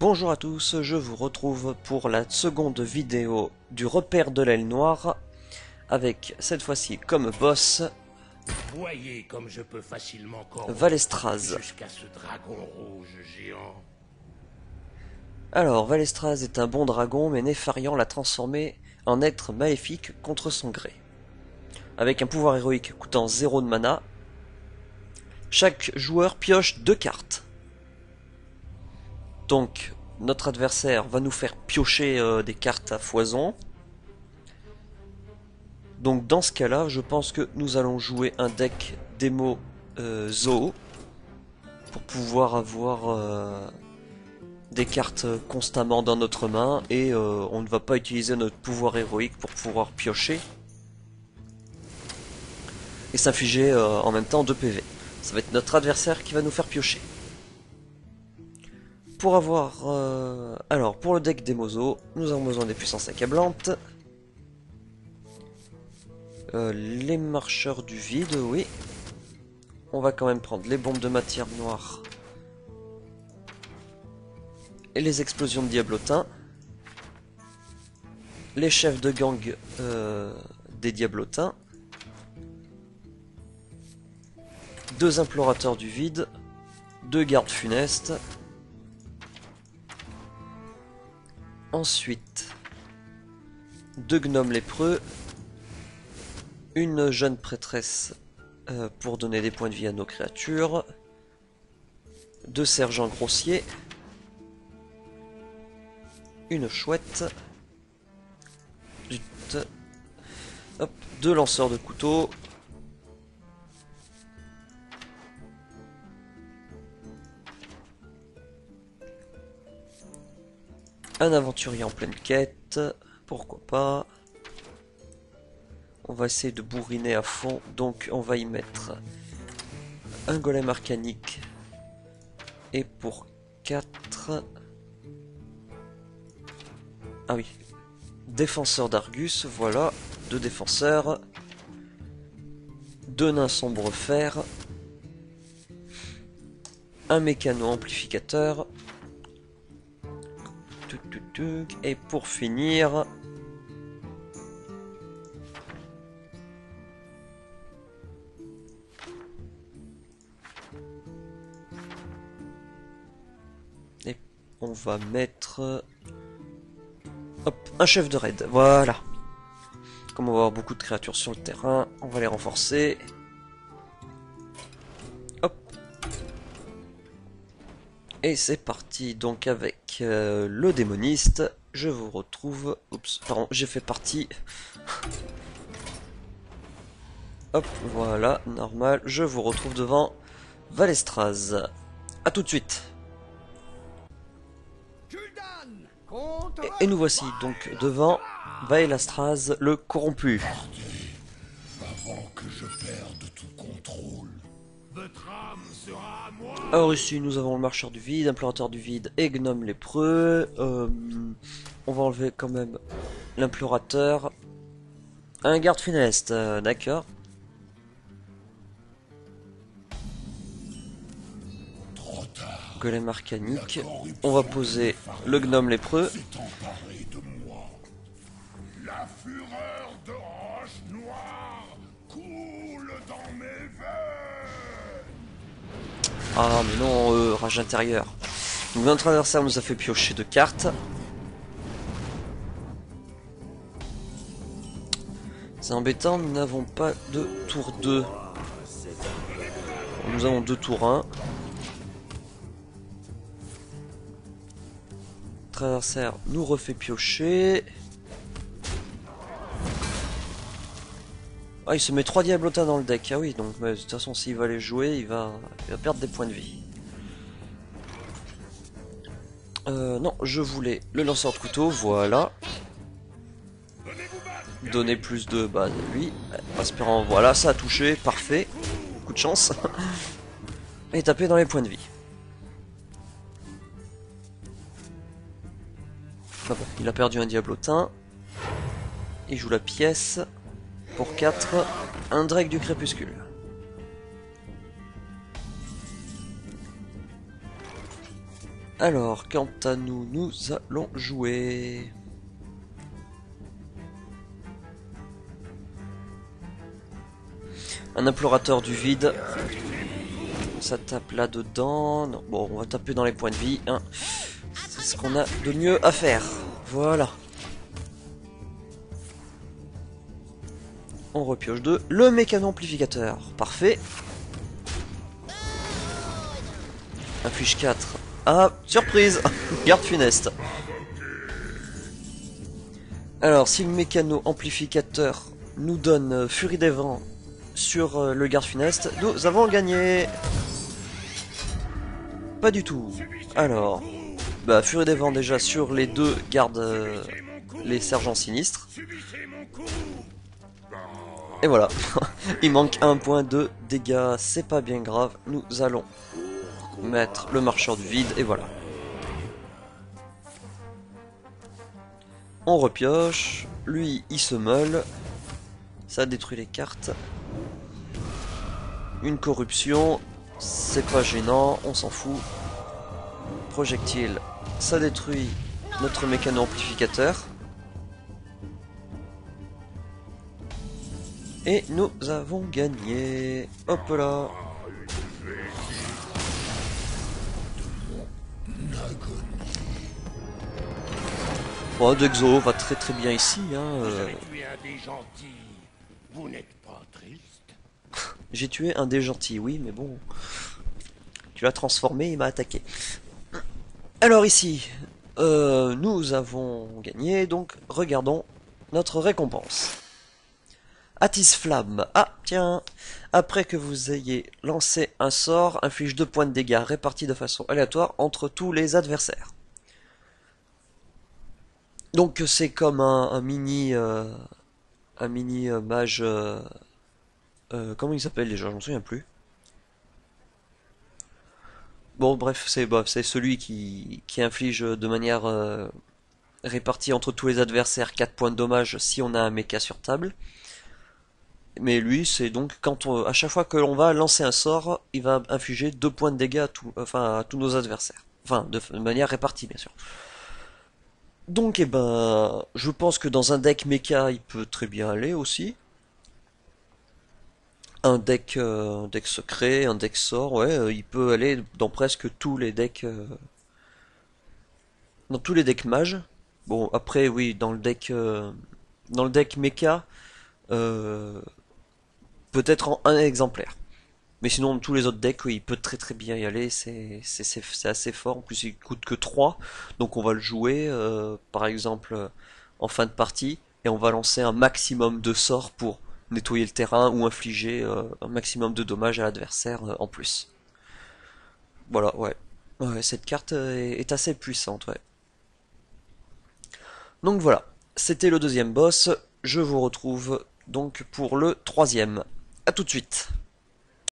Bonjour à tous, je vous retrouve pour la seconde vidéo du repère de l'aile noire, avec cette fois-ci comme boss Voyez comme je peux facilement corrompre Valestraz. jusqu'à ce dragon rouge géant. Alors, Valestraz est un bon dragon, mais Nefarian l'a transformé en être maléfique contre son gré. Avec un pouvoir héroïque coûtant 0 de mana, chaque joueur pioche 2 cartes. Donc, notre adversaire va nous faire piocher des cartes à foison. Donc dans ce cas-là, je pense que nous allons jouer un deck démo Zoo pour pouvoir avoir des cartes constamment dans notre main et on ne va pas utiliser notre pouvoir héroïque pour pouvoir piocher et s'infliger en même temps 2 PV. Ça va être notre adversaire qui va nous faire piocher. Pour avoir... alors, pour le deck démo Zoo, nous avons besoin des puissances accablantes. Les marcheurs du vide, oui. On va quand même prendre les bombes de matière noire. Et les explosions de diablotin. Les chefs de gang des diablotins. 2 implorateurs du vide. 2 gardes funestes. Ensuite, 2 gnomes lépreux. Une jeune prêtresse pour donner des points de vie à nos créatures. 2 sergents grossiers. Une chouette. Hop, 2 lanceurs de couteaux. Un aventurier en pleine quête. Pourquoi pas. On va essayer de bourriner à fond, donc on va y mettre un golem arcanique. Et pour 4... Ah oui. Défenseur d'Argus, voilà. 2 défenseurs. 2 nains sombre fer. Un mécano amplificateur. Et pour finir... Et on va mettre... Hop, un chef de raid, voilà. Comme on va avoir beaucoup de créatures sur le terrain, on va les renforcer. Hop. Et c'est parti, donc avec le démoniste, je vous retrouve... Oups, pardon, j'ai fait partie. Hop, voilà, normal, je vous retrouve devant Valestraz. A tout de suite. Et nous voici donc devant Valestraz le corrompu. Avant que je perde tout contrôle. Votre âme sera à moi. Alors ici nous avons le marcheur du vide, implorateur du vide et gnome lépreux. On va enlever quand même l'implorateur. Un garde funeste, d'accord. Trop tard. Golem arcanique. On va poser le gnome lépreux. S'est emparé de moi. La fureur de roche noire coule dans mes veines. Ah mais non, rage intérieure. Donc notre adversaire nous a fait piocher 2 cartes. C'est embêtant, nous n'avons pas de tour 2. Nous avons 2 tours 1. Notre adversaire nous refait piocher. Ah, il se met 3 diablotins dans le deck. Ah oui, donc de toute façon, s'il va les jouer, il va perdre des points de vie. Non, je voulais le lanceur de couteau, voilà. Donner plus de base à lui. Espérant, voilà, ça a touché, parfait. Coup de chance. Et taper dans les points de vie. Ah bon, il a perdu un diablotin. Il joue la pièce. Pour 4, un Drake du crépuscule. Alors, quant à nous, nous allons jouer... un implorateur du vide. Ça tape là-dedans. Bon, on va taper dans les points de vie. Hein. C'est ce qu'on a de mieux à faire. Voilà. On repioche 2. Le mécano amplificateur. Parfait. Inflige 4. Ah, surprise. Garde funeste. Alors, si le mécano amplificateur nous donne Furie des Vents sur le garde funeste, nous avons gagné. Pas du tout. Alors, bah, Furie des Vents déjà sur les deux gardes, les sergents sinistres. Et voilà. Il manque un point de dégâts, c'est pas bien grave. Nous allons mettre le marcheur du vide, et voilà. On repioche. Lui, il se meule. Ça détruit les cartes. Une corruption. C'est pas gênant, on s'en fout. Projectile. Ça détruit notre mécano amplificateur. Et nous avons gagné. Hop là. Bon, Dexo va très très bien ici. Hein, Vous n'êtes pas triste? J'ai tué un des gentils, oui, mais bon. Tu l'as transformé, il m'a attaqué. Alors ici, nous avons gagné, donc regardons notre récompense. Attis Flamme. Ah, tiens. Après que vous ayez lancé un sort, inflige 2 points de dégâts répartis de façon aléatoire entre tous les adversaires. Donc c'est comme un mini mage. Comment il s'appelle déjà? Je m'en souviens plus. Bon, bref, c'est celui qui inflige de manière répartie entre tous les adversaires 4 points de dommage si on a un mecha sur table. Mais lui, c'est donc quand à chaque fois que l'on va lancer un sort, il va infliger 2 points de dégâts à tous nos adversaires. Enfin, de manière répartie, bien sûr. Donc, eh ben, je pense que dans un deck mecha, il peut très bien aller aussi. Un deck secret, un deck sort, ouais, il peut aller dans presque tous les decks, dans tous les decks mages. Bon, après, oui, dans le deck mecha, euh, peut-être en un exemplaire. Mais sinon, tous les autres decks, oui, il peut très très bien y aller, c'est assez fort. En plus, il coûte que 3, donc on va le jouer, par exemple, en fin de partie, et on va lancer un maximum de sorts pour nettoyer le terrain ou infliger un maximum de dommages à l'adversaire en plus. Voilà, ouais. Ouais, cette carte est assez puissante, ouais. Donc voilà, c'était le deuxième boss. Je vous retrouve donc pour le troisième. A tout de suite.